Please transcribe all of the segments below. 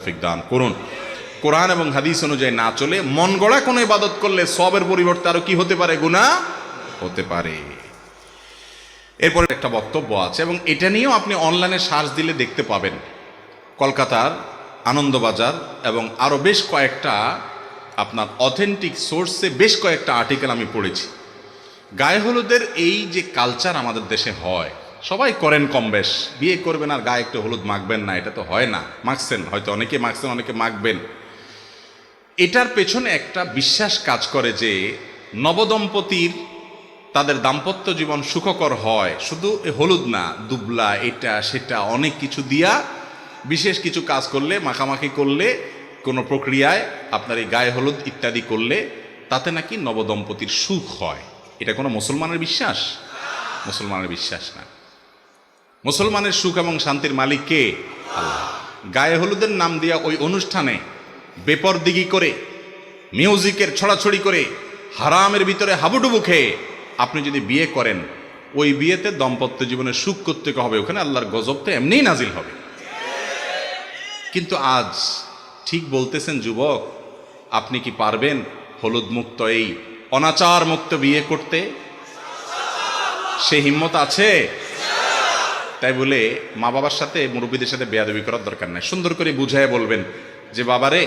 তৌফিক দান করুন। কোরআন এবং হাদিস অনুযায়ী না চলে মন গড়া কোনো ইবাদত করলে সবের পরিবর্তে আরো কি হতে পারে? গুনাহ হতে পারে। এরপরে একটা বক্তব্য আছে এবং এটা নিয়েও আপনি অনলাইনে সার্চ দিলে দেখতে পাবেন। কলকাতার আনন্দবাজার এবং আরো বেশ কয়েকটা আপনার অথেন্টিক সোর্সে বেশ কয়েকটা আর্টিকেল আমি পড়েছি। গায়ে হলুদের এই যে কালচার আমাদের দেশে হয়, সবাই করেন কম বেশ, বিয়ে করবেন আর গায়ে একটু হলুদ মাখবেন না, এটা তো হয় না। মাখছেন, হয়তো অনেকে মাখছেন, অনেকে মাখবেন। এটার পেছনে একটা বিশ্বাস কাজ করে যে নবদম্পতির তাদের দাম্পত্য জীবন সুখকর হয় শুধু হলুদ না, দুবলা এটা সেটা অনেক কিছু দিয়া বিশেষ কিছু কাজ করলে, মাখামাখি করলে, কোনো প্রক্রিয়ায় আপনার এই গায়ে হলুদ ইত্যাদি করলে তাতে নাকি নবদম্পতির সুখ হয়। এটা কোনো মুসলমানের বিশ্বাস? মুসলমানের বিশ্বাস না। মুসলমানের সুখ এবং শান্তির মালিক কে? আল্লাহ। গায়ে হলুদের নাম দিয়া ওই অনুষ্ঠানে বেপরদিগি করে, মিউজিকের ছড়াছড়ি করে, হারামের ভিতরে হাবুডুবু খেয়ে আপনি যদি বিয়ে করেন, ওই বিয়েতে দাম্পত্য জীবনে সুখ করতে হবে, ওখানে আল্লাহর গজব তো এমনিই নাজিল হবে। কিন্তু আজ ঠিক বলতেছেন যুবক, আপনি কি পারবেন হলুদ মুক্ত এই অনাচার মুক্ত বিয়ে করতে? সে হিম্মত আছে? তাই বলে মা বাবার সাথে, মুরব্বীদের সাথে বেয়াদবি করার দরকার নাই। সুন্দর করে বুঝায় বলবেন যে বাবারে,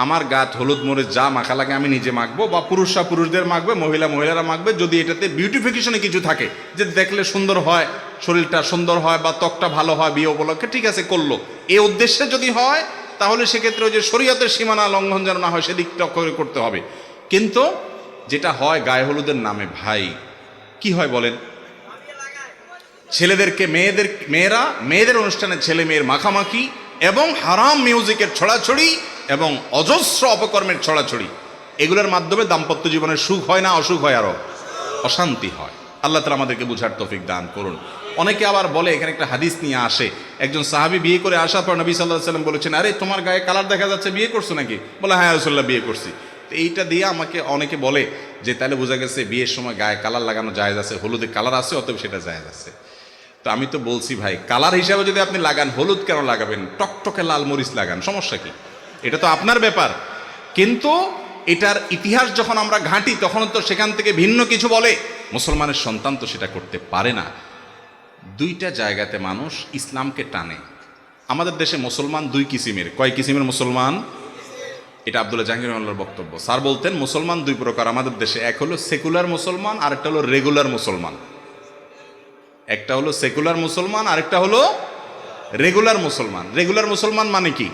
আমার গাত হলুদ মরিচ যা মাখা লাগে আমি নিজে মাখবো, বা পুরুষরা পুরুষদের মাখবে, মহিলারা মাখবে। যদি এটাতে বিউটিফিকেশনে কিছু থাকে, যে দেখলে সুন্দর হয়, শরীরটা সুন্দর হয় বা ত্বকটা ভালো হয় বিয়ে উপলক্ষে, ঠিক আছে করলো। এই উদ্দেশ্যে যদি হয় তাহলে সেক্ষেত্রে ওই যে শরীয়তের সীমানা লঙ্ঘন যেন না হয় সেদিকটা করতে হবে। কিন্তু যেটা হয় গায়ে হলুদের নামে, ভাই কি হয় বলেন? ছেলেদেরকে মেয়েদের অনুষ্ঠানে ছেলে মেয়ের মাখামাখি এবং হারাম মিউজিকের ছড়াছড়ি এবং অজস্র অপকর্মের ছড়াছড়ি, এগুলোর মাধ্যমে দাম্পত্য জীবনের সুখ হয় না, অসুখ হয়, আরো অশান্তি হয়। আল্লাহ তাআলা আমাদেরকে বুঝার তৌফিক দান করুন। অনেকে আবার বলে, এখানে একটা হাদিস নিয়ে আসে, একজন সাহাবী বিয়ে করে আসার পর নবী সাল্লাল্লাহু আলাইহি ওয়াসাল্লাম বলেছেন, আরে তোমার গায়ে কালার দেখা যাচ্ছে, বিয়ে করছো নাকি? বলে হ্যাঁ রাসূলুল্লাহ, বিয়ে করছি। তো এইটা দিয়ে আমাকে অনেকে বলে যে তাহলে বোঝা গেছে বিয়ের সময় গায়ে কালার লাগানো জায়েজ আছে, হলুদে কালার আছে, অতএব সেটা জায়েজ আছে। তো আমি তো বলছি ভাই, কালার হিসাবে যদি আপনি লাগান, হলুদ কেন লাগাবেন? টকটকে লাল মরিচ লাগান, সমস্যা কি? এটা তো আপনার ব্যাপার। কিন্তু এটার ইতিহাস যখন আমরা ঘাঁটি, তখন তো সেখান থেকে ভিন্ন কিছু বলে। মুসলমানের সন্তান তো সেটা করতে পারে না। দুইটা জায়গাতে মানুষ ইসলামকে টানে। আমাদের দেশে মুসলমান দুই কিসিমের। কয় কিসিমের মুসলমান? এটা আব্দুল্লাহ জাহাঙ্গীর রহমানুল্লাহর বক্তব্য। স্যার বলতেন মুসলমান দুই প্রকার আমাদের দেশে। এক হলো সেকুলার মুসলমান, আর একটা হলো রেগুলার মুসলমান। একটা হলো সেকুলার মুসলমান, আরেকটা হলো রেগুলার মুসলমান। রেগুলার মুসলমান মানে কি?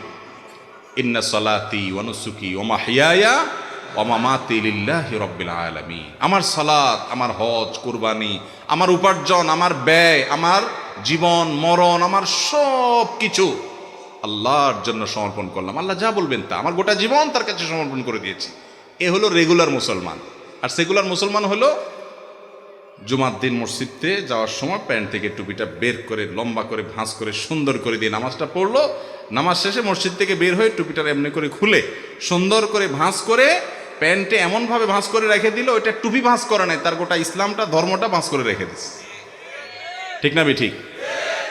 ইন্না সালাতি ওয়া নুসুকি ওয়া মাহইয়ায়া ওয়া মামাতি লিল্লাহি রাব্বিল আলামিন। আমার সালাত, আমার হজ, কুরবানি, আমার উপার্জন, আমার ব্যয়, আমার জীবন মরণ, আমার সব কিছু আল্লাহর জন্য সমর্পণ করলাম। আল্লাহ যা বলবেন তা, আমার গোটা জীবন তার কাছে সমর্পণ করে দিয়েছি। এ হলো রেগুলার মুসলমান। আর সেকুলার মুসলমান হলো জুমার দিন মসজিদে যাওয়ার সময় প্যান্ট থেকে টুপিটা বের করে, লম্বা করে, ভাঁজ করে, সুন্দর করে দিয়ে নামাজটা পড়লো। নামাজ শেষে মসজিদ থেকে বের হয়ে টুপিটা এমনি করে খুলে সুন্দর করে ভাঁজ করে প্যান্টে এমনভাবে ভাঁজ করে রেখে দিল, ওইটা টুপি ভাঁজ করে নাই, তার গোটা ইসলামটা, ধর্মটা ভাঁজ করে রেখে দিচ্ছে। ঠিক না ঠিক?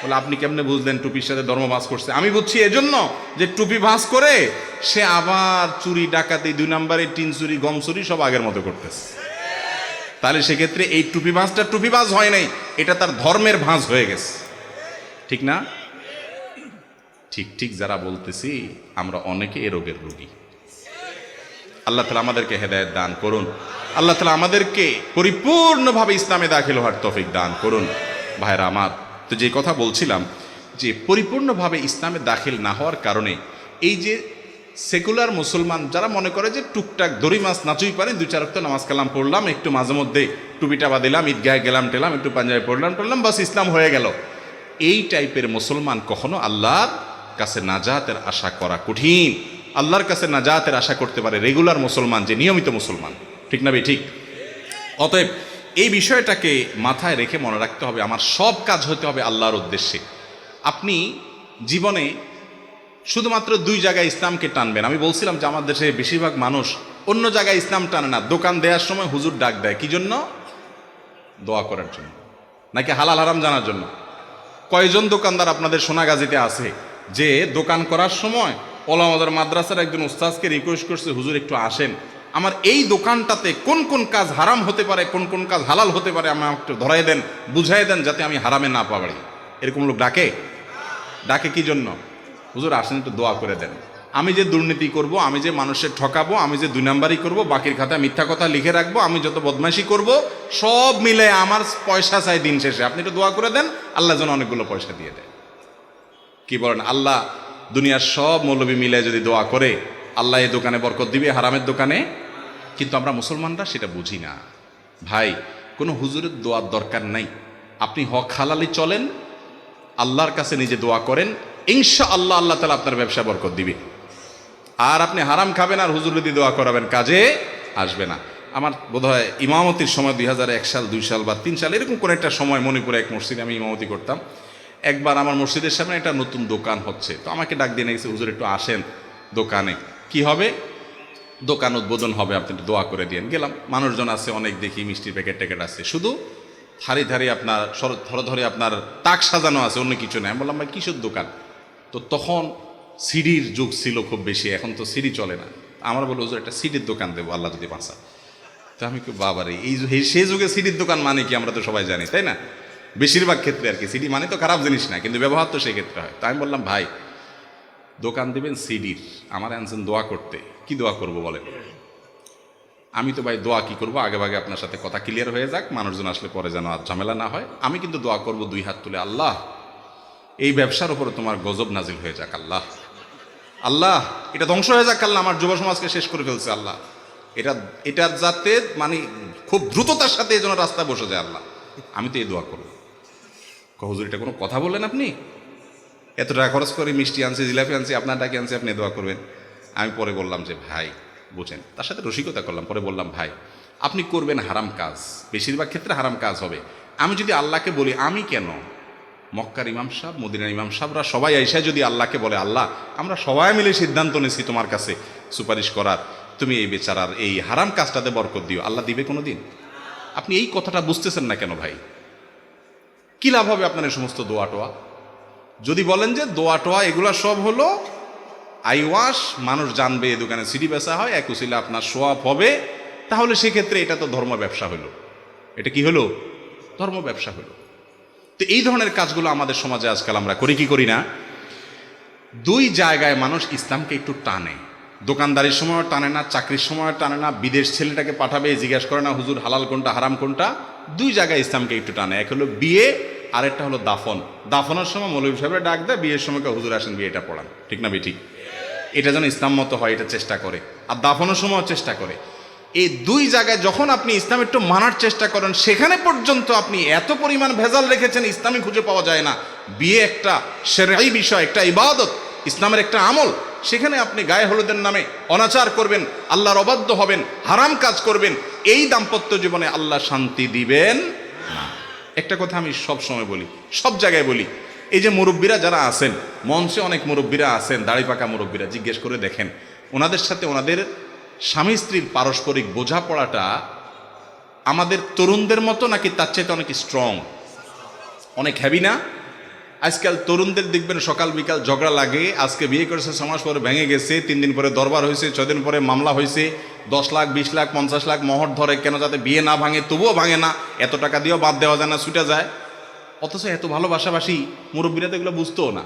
বলে আপনি কেমনে বুঝলেন টুপির সাথে ধর্ম ভাঁজ করছে? আমি বুঝছি এজন্য যে টুপি ভাঁজ করে সে আবার চুরি, ডাকাতি, 2 নম্বরে টিন চুরি, গম চুরি সব আগের মতো করতেছে। তাহলে সেক্ষেত্রে এই টুপি ভাঁজটা টুপি ভাঁজ হয় নাই, এটা তার ধর্মের ভাঁজ হয়ে গেছে। ঠিক না? ঠিক যারা বলতেছি আমরা অনেকে এ রোগের রোগী। আল্লাহ তাআলা আমাদেরকে হেদায়েত দান করুন। আল্লাহ তাআলা আমাদেরকে পরিপূর্ণভাবে ইসলামে দাখিল হওয়ার তৌফিক দান করুন। ভাইরা আমার, তো যে কথা বলছিলাম যে পরিপূর্ণভাবে ইসলামে দাখিল না হওয়ার কারণে এই যে সেকুলার মুসলমান যারা মনে করে যে টুকটাক দড়ি মাছ নাচুই পারে, 2-4 ওয়াক্ত নামাজ কালাম পড়লাম, একটু মাঝে মধ্যে টুপিটা বাঁধিলাম, ঈদগাহে গেলাম টেলাম, একটু পাঞ্জাবি পড়লাম, বাস ইসলাম হয়ে গেল, এই টাইপের মুসলমান কখনো আল্লাহর কাছে নাজাতের আশা করা কঠিন। আল্লাহর কাছে নাজাতের আশা করতে পারে রেগুলার মুসলমান, যে নিয়মিত মুসলমান। ঠিক না ঠিক? অতএব এই বিষয়টাকে মাথায় রেখে মনে রাখতে হবে, আমার সব কাজ হতে হবে আল্লাহর উদ্দেশ্যে। আপনি জীবনে শুধুমাত্র 2 জায়গায় ইসলামকে টানবেন। আমি বলছিলাম যে আমাদের দেশে বেশিরভাগ মানুষ অন্য জায়গায় ইসলাম টানে না। দোকান দেওয়ার সময় হুজুর ডাক দেয় কি জন্য? দোয়া করার জন্য, নাকি হালাল হারাম জানার জন্য? কয়জন দোকানদার আপনাদের সোনাগাজীতে আছে যে দোকান করার সময় ওলামাদের মাদ্রাসার একজন উস্তাদকে রিকোয়েস্ট করছে, হুজুর একটু আসেন, আমার এই দোকানটাতে কোন কোন কাজ হারাম হতে পারে, কোন কোন কাজ হালাল হতে পারে, আমার একটু ধরাই দেন, বুঝাই দেন, যাতে আমি হারামে না পারি। এরকম লোক ডাকে? ডাকে কি জন্য? হুজুর আসেন একটু দোয়া করে দেন, আমি যে দুর্নীতি করব, আমি যে মানুষের ঠকাবো, আমি যে 2 নাম্বারই করব, বাকির খাতায় মিথ্যা কথা লিখে রাখবো, আমি যত বদমাইশি করব, সব মিলে আমার পয়সা চাই দিন শেষে, আপনি একটু দোয়া করে দেন, আল্লাহ যেন অনেকগুলো পয়সা দিয়ে দেয়। কি বলেন? আল্লাহ দুনিয়ার সব মৌলবী মিলে যদি দোয়া করে, আল্লাহ এই দোকানে বরকত দিবে, হারামের দোকানে। কিন্তু আমরা মুসলমানরা সেটা বুঝি না। ভাই, কোনো হুজুরের দোয়ার দরকার নাই, আপনি হক হালালি চলেন, আল্লাহর কাছে নিজে দোয়া করেন, ইনশাআল্লাহ আল্লাহ তাআলা আপনার ব্যবসা বরকত দিবে। আর আপনি হারাম খাবেন আর হুজুর যদি দোয়া করাবেন, কাজে আসবে না। আমার বোধহয় ইমামতির সময় 2001 সাল, 2 সাল বা 3 সাল এরকম কোনো একটা সময় মণিপুরে এক মসজিদে আমি ইমামতি করতাম। একবার আমার মসজিদের সামনে একটা নতুন দোকান হচ্ছে, তো আমাকে ডাক দিয়ে নিয়েছে, হুজুর একটু আসেন দোকানে। কি হবে? দোকান উদ্বোধন হবে, আপনি একটু দোয়া করে দিয়েন। গেলাম, মানুষজন আছে অনেক, দেখি মিষ্টির প্যাকেট ট্যাকেট আছে, শুধু ধারে ধারে আপনার ধরে আপনার তাক সাজানো আছে, অন্য কিছু নেই। আমি বললাম, ভাই কিসের দোকান? তো তখন সিডির যুগ ছিল খুব বেশি, এখন তো সিডি চলে না। আমার বলে, হুজুর একটা সিডির দোকান দেবো আল্লাহ যদি বাঁচা। তো আমি কি বাবারে, সেই যুগে সিডির দোকান মানে কি আমরা তো সবাই জানি, তাই না? বেশিরভাগ ক্ষেত্রে আর কি, সিডি মানে তো খারাপ জিনিস না, কিন্তু ব্যবহার তো সেই ক্ষেত্রে হয়। তাই আমি বললাম, ভাই দোকান দেবেন সিডির, আমার আনছেন দোয়া করতে, কি দোয়া করব বলেন? আমি তো ভাই দোয়া কি করবো, আগে ভাগে আপনার সাথে কথা ক্লিয়ার হয়ে যাক, মানুষজন আসলে পরে যেন আর ঝামেলা না হয়। আমি কিন্তু দোয়া করব 2 হাত তুলে, আল্লাহ এই ব্যবসার উপরে তোমার গজব নাজিল হয়ে যাক, আল্লাহ আল্লাহ এটা ধ্বংস হয়ে যাক, আল্লাহ আমার যুব সমাজকে শেষ করে ফেলছে, আল্লাহ এটা যাতে মানে খুব দ্রুততার সাথে এই জন্য রাস্তা বসে যায়, আল্লাহ আমি তো এই দোয়া করবো। হুজুর এটা কোনো কথা বললেন আপনি? এত টাকা খরচ করে মিষ্টি আনছি, জিলাপি আনছি, আপনার ডাকে আনছি, আপনি দোয়া করবেন? আমি পরে বললাম যে ভাই বুঝেন, তার সাথে রসিকতা করলাম। পরে বললাম, ভাই আপনি করবেন হারাম কাজ, বেশিরভাগ ক্ষেত্রে হারাম কাজ হবে। আমি যদি আল্লাহকে বলি, আমি কেন, মক্কার ইমাম সাহেব, মদিনার ইমাম সাহেবরা সবাই আইসা যদি আল্লাহকে বলে, আল্লাহ আমরা সবাই মিলে সিদ্ধান্ত নিয়েছি তোমার কাছে সুপারিশ করার, তুমি এই বেচারার এই হারাম কাজটাতে বরকত দিও, আল্লাহ দিবে কোনো দিন? আপনি এই কথাটা বুঝতেছেন না কেন ভাই? কি লাভ হবে আপনার এই সমস্ত দোয়া টোয়া? যদি বলেন যে দোয়া টোয়া এগুলা সব হলো আইওয়াশ, মানুষ জানবে এই দোকানে সিডি বেচা হয়, এক উসিলা আপনার সোয়াব হবে, তাহলে সেক্ষেত্রে এটা তো ধর্ম ব্যবসা হলো। এটা কি হলো? ধর্ম ব্যবসা হলো। তো এই ধরনের কাজগুলো আমাদের সমাজে আজকাল আমরা করি কি করি না? 2 জায়গায় মানুষ ইসলামকে একটু টানে, দোকানদারির সময়ও টানে না, চাকরির সময়ও টানে না, বিদেশ ছেলেটাকে পাঠাবে জিজ্ঞাসা করে না হুজুর হালাল কোনটা হারাম কোনটা। 2 জায়গায় ইসলামকে একটু টানে, এক হলো বিয়ে, আরেকটা হলো দাফন। দাফনের সময় মৌলভী সাহেবরা ডাক দেয়, বিয়ের সময় হুজুর আসেন বিয়েটা পড়ান, ঠিক না ঠিক? এটা যেন ইসলাম মতো হয় এটা চেষ্টা করে, আর দাফনের সময়ও চেষ্টা করে। এই 2 জায়গায় যখন আপনি ইসলাম একটু মানার চেষ্টা করেন, সেখানে পর্যন্ত আপনি এত পরিমাণ ভেজাল রেখেছেন, ইসলামী খুঁজে পাওয়া যায় না। বিয়ে একটা শরঈ বিষয়, একটা ইবাদত, ইসলামের একটা আমল, সেখানে আপনি গায়ে হলুদের নামে অনাচার করবেন, আল্লাহর অবাধ্য হবেন, হারাম কাজ করবেন, এই দাম্পত্য জীবনে আল্লাহ শান্তি দিবেন না। একটা কথা আমি সব সময় বলি, সব জায়গায় বলি, এই যে মুরব্বীরা যারা আছেন, মঞ্চে অনেক মুরব্বীরা আছেন, দাড়ি পাকা মুরব্বীরা, জিজ্ঞেস করে দেখেন ওনাদের সাথে ওনাদের স্বামী স্ত্রীর পারস্পরিক বোঝাপড়াটা আমাদের তরুণদের মতো নাকি তার চাইতে অনেক স্ট্রং, অনেক হ্যাভি না? আজকাল তরুণদের দেখবেন সকাল বিকাল ঝগড়া লাগে, আজকে বিয়ে করেছে 6 মাস পরে ভেঙে গেছে, 3 দিন পরে দরবার হয়েছে, 6 দিন পরে মামলা হয়েছে, 10 লাখ 20 লাখ 50 লাখ মোহর ধরে, কেন যাতে বিয়ে না ভাঙে, তবুও ভাঙে না, এত টাকা দিয়েও বাদ দেওয়া যায় না, ছুটে যায়। অথচ এত ভালোবাসাবাসি মুরব্বীরা তো এগুলো বুঝতেও না।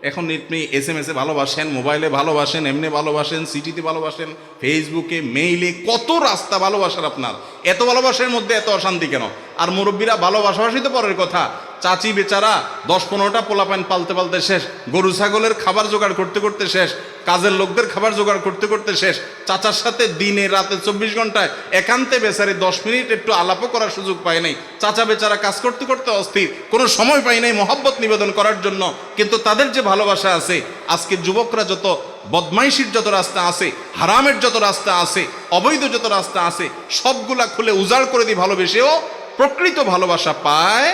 এখন আপনি SMS-এ ভালোবাসেন, মোবাইলে ভালোবাসেন, এমনি ভালোবাসেন, সিটিতে ভালোবাসেন, ফেসবুকে, মেইলে, কত রাস্তা ভালোবাসার আপনার। এত ভালোবাসার মধ্যে এত অশান্তি কেন? আর মুরব্বীরা ভালোবাসাবাসি তো পরের কথা, চাচি বেচারা 10-15টা পোলাপান পালতে পালতে শেষ, গরু ছাগলের খাবার জোগাড় করতে করতে শেষ, কাজের লোকদের খাবার জোগাড় করতে করতে শেষ, চাচার সাথে দিনে রাতে 24 ঘন্টায় একান্তে বেচারি 10 মিনিট একটু আলাপও করার সুযোগ পায় নাই। চাচা বেচারা কাজ করতে করতে অস্থির, কোনো সময় পায় নাই মহব্বত নিবেদন করার জন্য। কিন্তু তাদের যে ভালোবাসা আছে, আজকে যুবকরা যত বদমাইশির যত রাস্তা আছে, হারামের যত রাস্তা আছে, অবৈধ যত রাস্তা আছে, সবগুলা খুলে উজাড় করে দিয়ে ভালোবেসেও প্রকৃত ভালোবাসা পায়।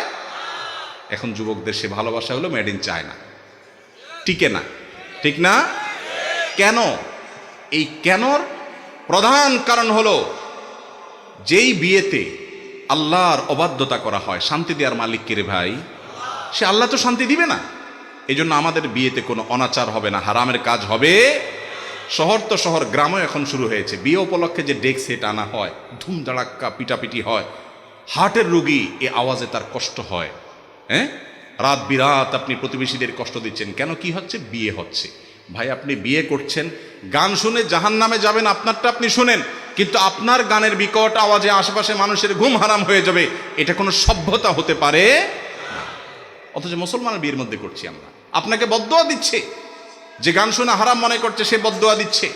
এখন যুবকদের সে ভালোবাসা হলো মেড ইন চায়না, টিকে না, ঠিক না? কেন? এই কেনর প্রধান কারণ হলো, যেই বিয়েতে আল্লাহর অবাধ্যতা করা হয়, শান্তি দেওয়ার মালিক কে রে ভাই? সে আল্লাহ তো শান্তি দিবে না। এই জন্য আমাদের বিয়েতে কোনো অনাচার হবে না, হারামের কাজ হবে। শহর তো শহর, গ্রামও এখন শুরু হয়েছে। বিয়ে উপলক্ষে যে ডেক সেট আনা হয়, ধুমধাড়াক্কা পিটাপিটি হয়, হার্টের রোগী এ আওয়াজে তার কষ্ট হয়। হ্যাঁ, রাত বিরাত আপনি প্রতিবেশীদের কষ্ট দিচ্ছেন কেন? কি হচ্ছে? বিয়ে হচ্ছে। ভাই আপনি বিয়ে করছেন, গান শুনে জাহান্নামে যাবেন, আপনারটা আপনি শুনেন, কিন্তু আপনার গানের বিকট আওয়াজে আশেপাশে মানুষের ঘুম হারাম হয়ে যাবে, এটা কোনো সভ্যতা হতে পারে না। অথচ মুসলমানের বিয়ের মধ্যে করছি আমরা। আপনাকে বদদোয়া দিচ্ছে, যে গান শুনে হারাম মনে করছে সে বদদোয়া দিচ্ছে,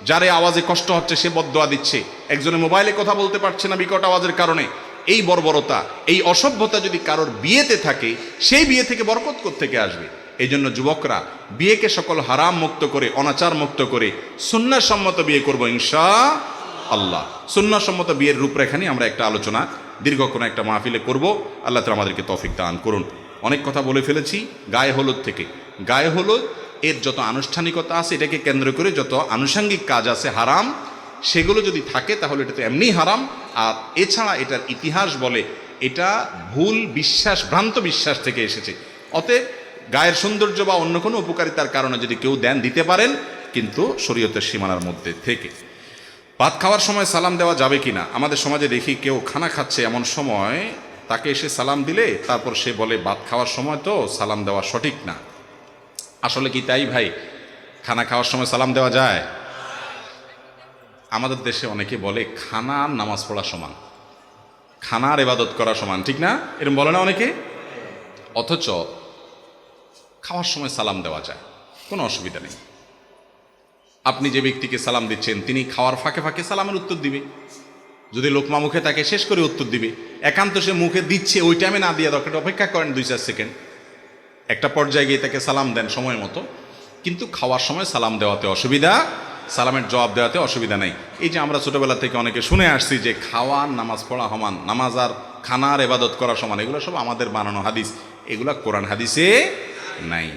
যারে আওয়াজে কষ্ট হচ্ছে সে বদদোয়া দিচ্ছে, একজনে মোবাইলে কথা বলতে পারছে না বিকট আওয়াজের কারণে। এই বর্বরতা, এই অসভ্যতা যদি কারোর বিয়েতে থাকে, সেই বিয়ে থেকে বরকত কোত্থেকে আসবে? এই জন্য যুবকরা বিয়েকে সকল হারাম মুক্ত করে, অনাচার মুক্ত করে সুন্নাহ সম্মত বিয়ে করব ইনশাআল্লাহ। সুন্নাহ সম্মত বিয়ের রূপরেখা নিয়ে আমরা একটা আলোচনা দীর্ঘ কোনো একটা মাহফিলে করব। আল্লাহ তাআলা আমাদেরকে তৌফিক দান করুন। অনেক কথা বলে ফেলেছি গায়ে হলুদ থেকে। গায়ে হলুদ এর যত আনুষ্ঠানিকতা আছে, এটাকে কেন্দ্র করে যত আনুষঙ্গিক কাজ আছে হারাম, সেগুলো যদি থাকে তাহলে এটা তো এমনি হারাম। আর এছাড়া এটার ইতিহাস বলে এটা ভুল বিশ্বাস, ভ্রান্ত বিশ্বাস থেকে এসেছে। অতএব গায়ের সৌন্দর্য বা অন্য কোনো উপকারিতার কারণে যদি কেউ দেন দিতে পারেন, কিন্তু শরীয়তের সীমানার মধ্যে থেকে। ভাত খাওয়ার সময় সালাম দেওয়া যাবে কিনা? আমাদের সমাজে দেখি কেউ খানা খাচ্ছে, এমন সময় তাকে এসে সালাম দিলে তারপর সে বলে ভাত খাওয়ার সময় তো সালাম দেওয়া সঠিক না। আসলে কি তাই ভাই? খানা খাওয়ার সময় সালাম দেওয়া যায়? আমাদের দেশে অনেকে বলে খানার নামাজ পড়া সমান, খানার ইবাদত করা সমান, ঠিক না? এরকম বলে না অনেকে? অথচ খাওয়ার সময় সালাম দেওয়া যায়, কোনো অসুবিধা নেই। আপনি যে ব্যক্তিকে সালাম দিচ্ছেন তিনি খাওয়ার ফাঁকে ফাঁকে সালামের উত্তর দিবে, যদি লোকমা মুখে তাকে শেষ করে উত্তর দিবে। একান্ত সে মুখে দিচ্ছে, ওই টাইমে না দিয়ে দরকার অপেক্ষা করেন 2-4 সেকেন্ড, একটা পর্যায়ে গিয়ে তাকে সালাম দেন সময় মতো। কিন্তু খাওয়ার সময় সালাম দেওয়াতে অসুবিধা, সালামের জবাব দেওয়াতে অসুবিধা নেই। এই যে আমরা ছোটবেলা থেকে অনেকে শুনে আসছি যে খাওয়ার নামাজ পড়া সমান, নামাজ আর খানার ইবাদত করা সমান, এগুলো সব আমাদের বানানো হাদিস, এগুলা কোরআন হাদিসে নাই।